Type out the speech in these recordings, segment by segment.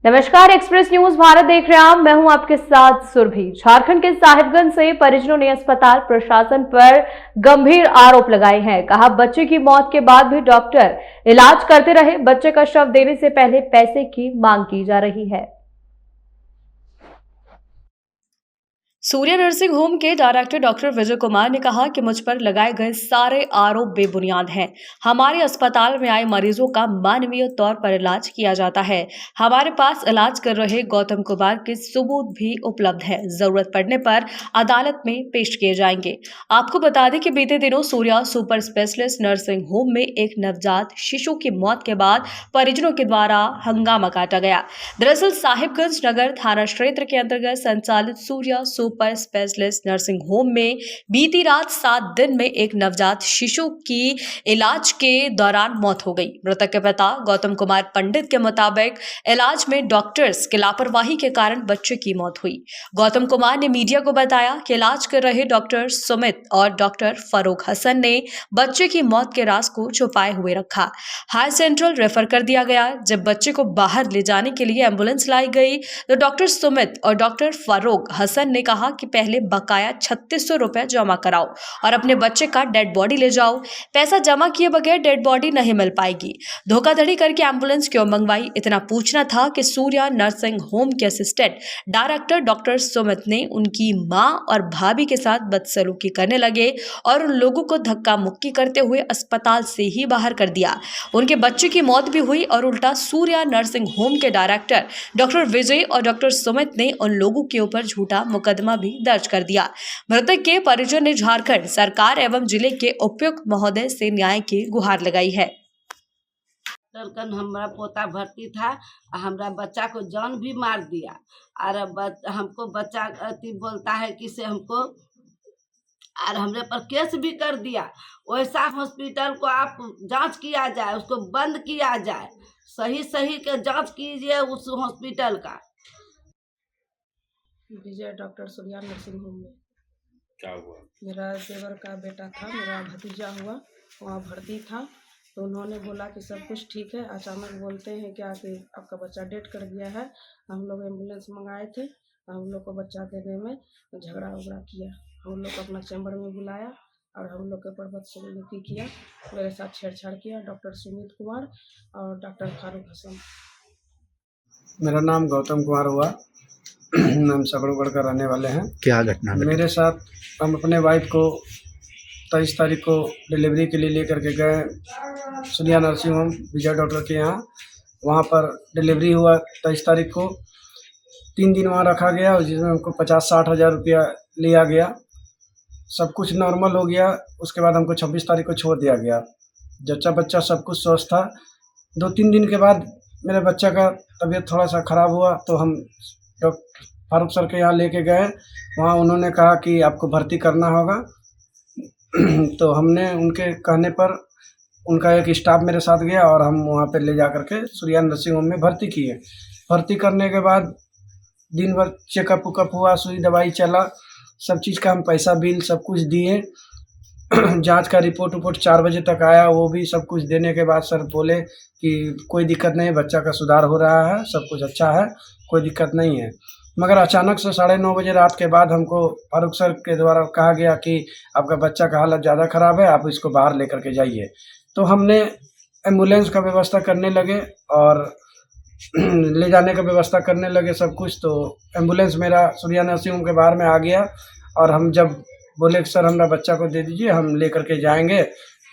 नमस्कार, express news Bharat देख रहे हैं आप। मैं हूं आपके साथ सुरभि। झारखंड के साहिबगंज से परिजनों ने अस्पताल प्रशासन पर गंभीर आरोप लगाए हैं। कहा, बच्चे की मौत के बाद भी डॉक्टर इलाज करते रहे। बच्चे का शव देने से पहले पैसे की मांग की जा रही है। सूर्या नर्सिंग होम के डायरेक्टर डॉक्टर विजय कुमार ने कहा कि मुझ पर लगाए गए सारे आरोप बेबुनियाद हैं। हमारे अस्पताल में आए मरीजों का मानवीय तौर पर इलाज किया जाता है। हमारे पास इलाज कर रहे गौतम कुमार के सबूत भी उपलब्ध है। जरूरत पड़ने पर अदालत में पेश किए जाएंगे। आपको बता दें कि बीते दिनों Surya super specialist nursing home में एक नवजात शिशु की मौत के बाद परिजनों के द्वारा हंगामा काटा गया। दरअसल साहिबगंज नगर थाना क्षेत्र के अंतर्गत संचालित Surya super specialist nursing home में बीती रात 7 दिन में एक नवजात शिशु की इलाज के दौरान मौत हो गई। मृतक के पिता गौतम कुमार पंडित के मुताबिक इलाज में डॉक्टर्स की लापरवाही के कारण बच्चे की मौत हुई। गौतम कुमार ने मीडिया को बताया कि इलाज कर रहे डॉक्टर सुमित और डॉक्टर फारूक हसन ने बच्चे की मौत के राज को छुपाए हुए रखा। हाई सेंट्रल रेफर कर दिया गया। जब बच्चे को बाहर ले जाने के लिए एम्बुलेंस लाई गई तो डॉक्टर सुमित और डॉक्टर फारूक हसन ने कहा कि पहले बकाया 3600 रुपए जमा कराओ और अपने बच्चे का डेड बॉडी ले जाओ। पैसा जमा किए बगैर डेड बॉडी नहीं मिल पाएगी। धोखाधड़ी करके एम्बुलेंस क्यों मंगवाई, इतना पूछना था कि सूर्या नर्सिंग होम के असिस्टेंट डायरेक्टर डॉक्टर सुमित ने उनकी मां और भाभी के साथ बदसलूकी करने लगे और उन लोगों को धक्का मुक्की करते हुए अस्पताल से ही बाहर कर दिया। उनके बच्चे की मौत भी हुई और उल्टा सूर्या नर्सिंग होम के डायरेक्टर डॉक्टर विजय और डॉक्टर सुमित ने उन लोगों के ऊपर झूठा मुकदमा भी दर्ज कर दिया। मृतक के परिजन ने झारखंड सरकार एवं जिले के उपायुक्त महोदय से न्याय की गुहार लगाई है। कल हमारा पोता भर्ती था, हमारा बच्चा को जान भी मार दिया और हमको बच्चा अति बोलता है कि से हमको और हमरे पर केस भी कर दिया। वैसा हॉस्पिटल को आप जांच किया जाए, उसको बंद किया जाए, सही के जांच कीजिए उस हॉस्पिटल का। विजय डॉक्टर सूर्या नर्सिंग होम में क्या हुआ? मेरा देवर का बेटा था, मेरा भतीजा हुआ, वहाँ भर्ती था। तो उन्होंने बोला कि सब कुछ ठीक है। अचानक बोलते हैं क्या कि आपका बच्चा डेड कर गया है। हम लोग एम्बुलेंस मंगाए थे, हम लोग को बच्चा देने में झगड़ा उगड़ा किया। हम लोग को अपना चैम्बर में बुलाया और हम लोग के ऊपर बदसलूकी किया, मेरे साथ छेड़छाड़ किया। डॉक्टर सुमित कुमार और डॉक्टर फारूक हसन। मेरा नाम गौतम कुमार हुआ। हम सबड़गढ़ का रहने वाले हैं। क्या घटना मेरे साथ हम अपने वाइफ को 23 तारीख को डिलीवरी के लिए लेकर के गए सूर्या नर्सिंग होम विजय डॉक्टर के यहाँ। वहाँ पर डिलीवरी हुआ 23 तारीख को। 3 दिन वहाँ रखा गया और जिसमें हमको 50-60 हज़ार रुपया लिया गया। सब कुछ नॉर्मल हो गया। उसके बाद हमको 26 तारीख को छोड़ दिया गया। जच्चा बच्चा सब कुछ स्वस्थ था। 2-3 दिन के बाद मेरे बच्चा का तबीयत थोड़ा सा ख़राब हुआ तो हम डॉक्टर फारूक सर के यहाँ लेके गए। वहाँ उन्होंने कहा कि आपको भर्ती करना होगा। तो हमने उनके कहने पर उनका एक स्टाफ मेरे साथ गया और हम वहाँ पे ले जा करके सूर्या नर्सिंग होम में भर्ती किए। भर्ती करने के बाद दिन भर चेकअप उकअप हुआ, सुई दवाई चला, सब चीज़ का हम पैसा बिल सब कुछ दिए। जांच का रिपोर्ट 4 बजे तक आया। वो भी सब कुछ देने के बाद सर बोले कि कोई दिक्कत नहीं, बच्चा का सुधार हो रहा है, सब कुछ अच्छा है, कोई दिक्कत नहीं है। मगर अचानक से 9:30 बजे रात के बाद हमको फारूक सर के द्वारा कहा गया कि आपका बच्चा का हालत ज़्यादा ख़राब है, आप इसको बाहर लेकर के जाइए। तो हमने एम्बुलेंस का व्यवस्था करने लगे और ले जाने का व्यवस्था करने लगे सब कुछ। तो एम्बुलेंस मेरा सूर्या नर्सिंग होम के बाहर में आ गया और हम जब बोले कि सर हमारा बच्चा को दे दीजिए, हम ले करके जाएंगे,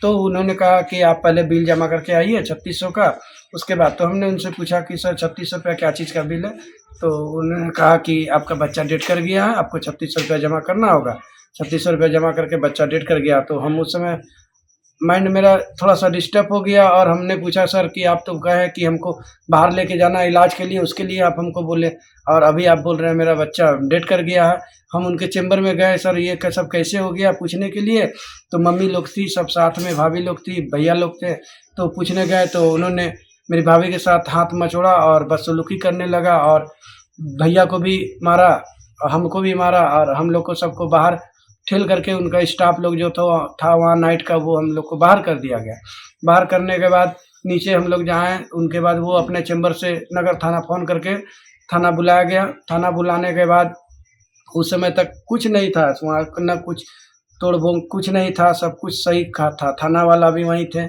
तो उन्होंने कहा कि आप पहले बिल जमा करके आइए 3600 का। उसके बाद तो हमने उनसे पूछा कि सर 3600 रुपया क्या चीज़ का बिल है। तो उन्होंने कहा कि आपका बच्चा डेड कर गया है, आपको 3600 रुपया जमा करना होगा। 3600 रुपया जमा करके बच्चा डेड कर गया। तो हम उस समय माइंड मेरा थोड़ा सा डिस्टर्ब हो गया और हमने पूछा सर कि आप तो कहे कि हमको बाहर लेके जाना इलाज के लिए, उसके लिए आप हमको बोले और अभी आप बोल रहे हैं मेरा बच्चा डेड कर गया है। हम उनके चैम्बर में गए, सर ये सब कैसे हो गया पूछने के लिए। तो मम्मी लोग थी, सब साथ में भाभी लोग थी, भैया लोग थे। तो पूछने गए तो उन्होंने मेरी भाभी के साथ हाथ मचोड़ा और बदसलूकी करने लगा और भैया को भी मारा और हमको भी मारा और हम लोग को सबको बाहर ठेल करके उनका स्टाफ लोग जो था वहाँ नाइट का, वो हम लोग को बाहर कर दिया गया। बाहर करने के बाद नीचे हम लोग जाए, उनके बाद वो अपने चैम्बर से नगर थाना फ़ोन करके थाना बुलाया गया। थाना बुलाने के बाद उस समय तक कुछ नहीं था वहाँ, न कुछ तोड़-फोड़ कुछ नहीं था, सब कुछ सही था। थाना वाला भी वहीं थे,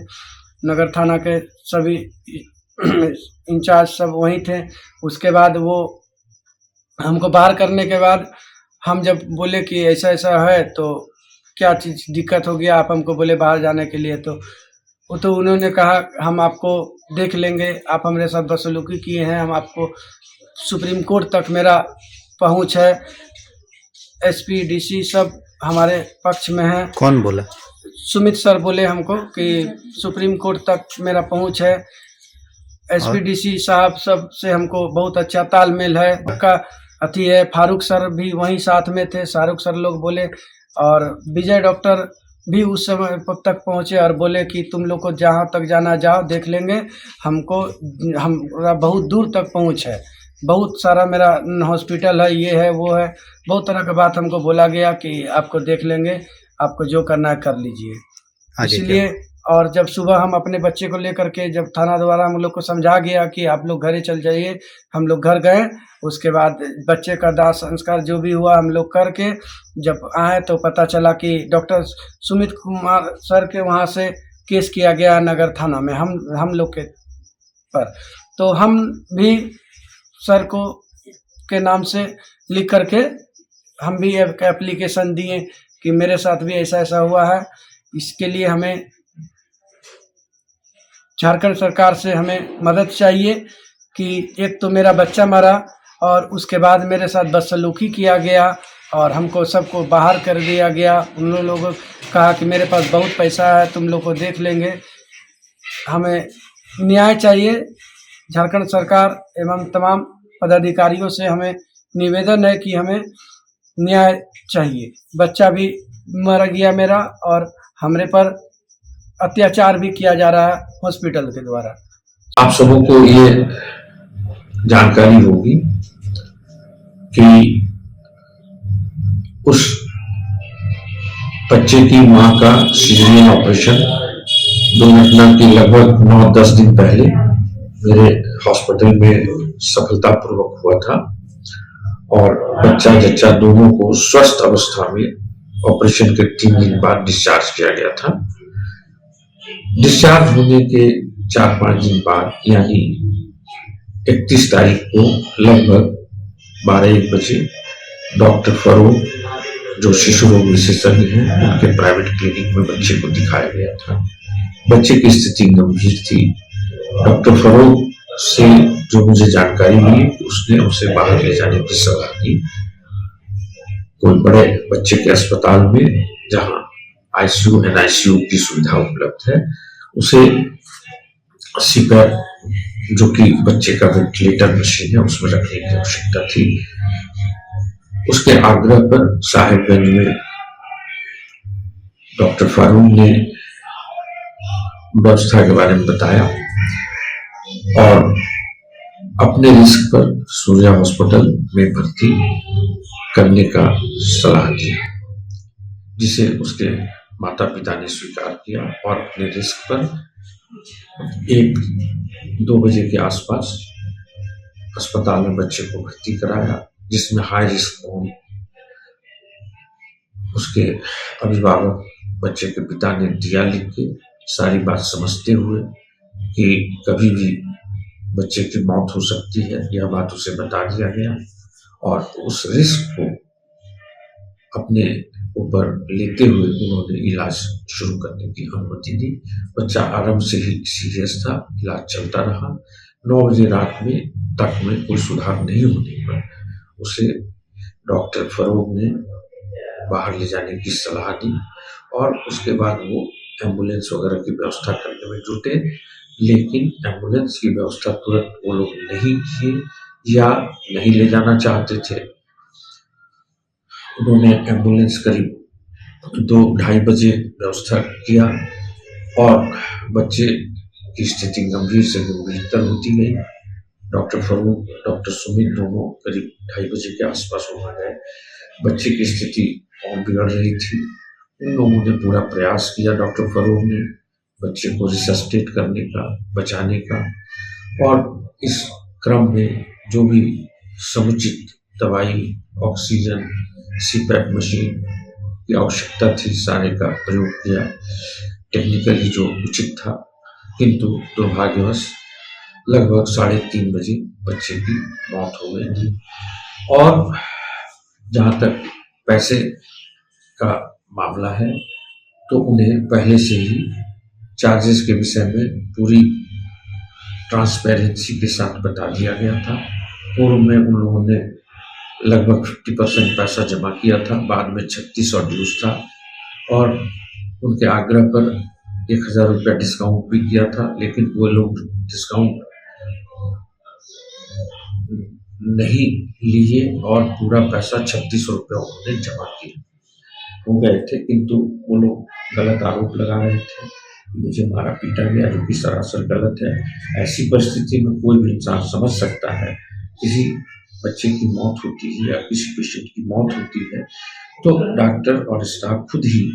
नगर थाना के सभी इंचार्ज सब वहीं थे। उसके बाद वो हमको बाहर करने के बाद हम जब बोले कि ऐसा-ऐसा है, तो क्या चीज़ दिक्कत हो गया, आप हमको बोले बाहर जाने के लिए, तो उन्होंने कहा हम आपको देख लेंगे, आप हमारे साथ बदसलूकी किए हैं, हम आपको सुप्रीम कोर्ट तक मेरा पहुँच है, एसपी, डीसी सब हमारे पक्ष में हैं। कौन बोला? सुमित सर बोले हमको कि सुप्रीम कोर्ट तक मेरा पहुँच है, एसपी, डीसी साहब सब से हमको बहुत अच्छा तालमेल है। का अथी है, फारूक सर भी वहीं साथ में थे, शाहरुख सर लोग बोले, और विजय डॉक्टर भी उस समय तक पहुँचे और बोले कि तुम लोग को जहाँ तक जाना जाओ, देख लेंगे, हमरा बहुत दूर तक पहुँच है, बहुत सारा मेरा हॉस्पिटल है, ये है, वो है, बहुत तरह का बात हमको बोला गया कि आपको देख लेंगे, आपको जो करना है कर लीजिए। आगे इसलिए और जब सुबह हम अपने बच्चे को लेकर के जब थाना द्वारा हम लोग को समझा गया कि आप लोग घरे चल जाइए, हम लोग घर गए। उसके बाद बच्चे का दाह संस्कार जो भी हुआ हम लोग करके जब आए तो पता चला कि डॉक्टर सुमित कुमार सर के वहाँ से केस किया गया नगर थाना में हम लोग के पर। तो हम भी सर को के नाम से लिख करके हम भी एक एप्लीकेशन दिए कि मेरे साथ भी ऐसा-ऐसा हुआ है। इसके लिए हमें झारखंड सरकार से हमें मदद चाहिए कि एक तो मेरा बच्चा मरा और उसके बाद मेरे साथ बदसलूकी किया गया और हमको सबको बाहर कर दिया गया। उन लोगों कहा कि मेरे पास बहुत पैसा है, तुम लोग को देख लेंगे। हमें न्याय चाहिए। झारखंड सरकार एवं तमाम पदाधिकारियों से हमें निवेदन है कि हमें न्याय चाहिए। बच्चा भी मर गया मेरा और हमरे पर अत्याचार भी किया जा रहा है हॉस्पिटल के द्वारा। आप सबों को ये जानकारी होगी कि उस बच्चे की मां का सीजरियन ऑपरेशन दुर्घटना के लगभग 9-10 दिन पहले मेरे हॉस्पिटल में सफलतापूर्वक हुआ था और बच्चा जच्चा दोनों को स्वस्थ अवस्था में ऑपरेशन के 3 दिन बाद डिस्चार्ज किया गया था। डिस्चार्ज होने के 4-5 दिन बाद यानी 31 तारीख को लगभग 12-1 बजे डॉक्टर फरूक जो शिशु रोग विशेषज्ञ हैं उनके प्राइवेट क्लिनिक में बच्चे को दिखाया गया था। बच्चे की स्थिति गंभीर थी। डॉक्टर फरूक से जो मुझे जानकारी मिली उसने उसे बाहर ले जाने की सलाह दी कोई बड़े बच्चे के अस्पताल में जहां आईसीयू एनआईसीयू की सुविधा उपलब्ध है, उसे सीपैप जो कि बच्चे का वेंटिलेटर मशीन है उसमें रखने की आवश्यकता थी। उसके आग्रह पर साहिबगंज में डॉक्टर फारूक ने व्यवस्था के बारे में बताया और अपने रिस्क पर सूर्या हॉस्पिटल में भर्ती करने का सलाह दिया, जिसे उसके माता पिता ने स्वीकार किया और अपने रिस्क पर 1-2 बजे के आसपास अस्पताल में बच्चे को भर्ती कराया, जिसमें हाई रिस्क होम उसके अभिभावक बच्चे के पिता ने दिया लिख के सारी बात समझते हुए कि कभी भी बच्चे की मौत हो सकती है, यह बात उसे बता दिया गया और उस रिस्क को अपने ऊपर लेते हुए उन्होंने इलाज शुरू करने की अनुमति दी। बच्चा आरंभ से ही सीरियस था, इलाज चलता रहा। 9 बजे रात में तक में कोई सुधार नहीं होने पर उसे डॉक्टर फरूक ने बाहर ले जाने की सलाह दी और उसके बाद वो एम्बुलेंस वगैरह की व्यवस्था करने में जुटे, लेकिन एम्बुलेंस की व्यवस्था तुरंत वो लोग नहीं किए या नहीं ले जाना चाहते थे। उन्होंने एम्बुलेंस करीब 2-2:30 बजे व्यवस्था किया और बच्चे की स्थिति गंभीर से गंभीरतर होती गई। डॉक्टर फरूक, डॉक्टर सुमित दोनों करीब 2:30 बजे के आसपास वहां गए। बच्चे की स्थिति और बिगड़ रही थी। उन लोगों ने पूरा प्रयास किया, डॉक्टर फरूक ने बच्चे को रिसस्टेट करने का, बचाने का, और इस क्रम में जो भी समुचित दवाई, ऑक्सीजन, सीपैप मशीन की आवश्यकता थी, सारे का प्रयोग किया। टेक्निकली जो उचित था, किंतु दुर्भाग्यवश लगभग 3:30 बजे बच्चे की मौत हो गई थी। और जहाँ तक पैसे का मामला है, तो उन्हें पहले से ही चार्जेस के विषय में पूरी ट्रांसपेरेंसी के साथ बता दिया गया था। पूर्व में उन लोगों ने लगभग 50% पैसा जमा किया था, बाद में 3600 ड्यूज था, और उनके आग्रह पर 1000 रुपया डिस्काउंट भी किया था, लेकिन वो लोग डिस्काउंट नहीं लिए और पूरा पैसा 3600 रुपया उन्होंने जमा किया हो गए थे। किंतु वो लोग गलत आरोप लगा रहे थे, मुझे मारा पीटा गया, जो कि सरासर गलत है। ऐसी परिस्थिति में कोई भी इंसान समझ सकता है, किसी बच्चे की मौत होती है या किसी पेशेंट की मौत होती है, तो डॉक्टर और स्टाफ खुद ही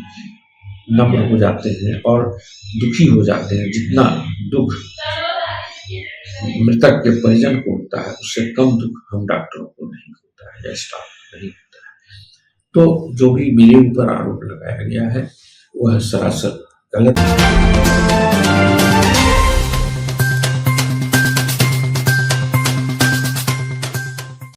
नम्र हो जाते हैं और दुखी हो जाते हैं। जितना दुख मृतक के परिजन को होता है, उससे कम दुख हम डॉक्टरों को नहीं होता है या स्टाफ को नहीं होता है। तो जो भी मेरे ऊपर आरोप लगाया गया है, वह सरासर गलत है।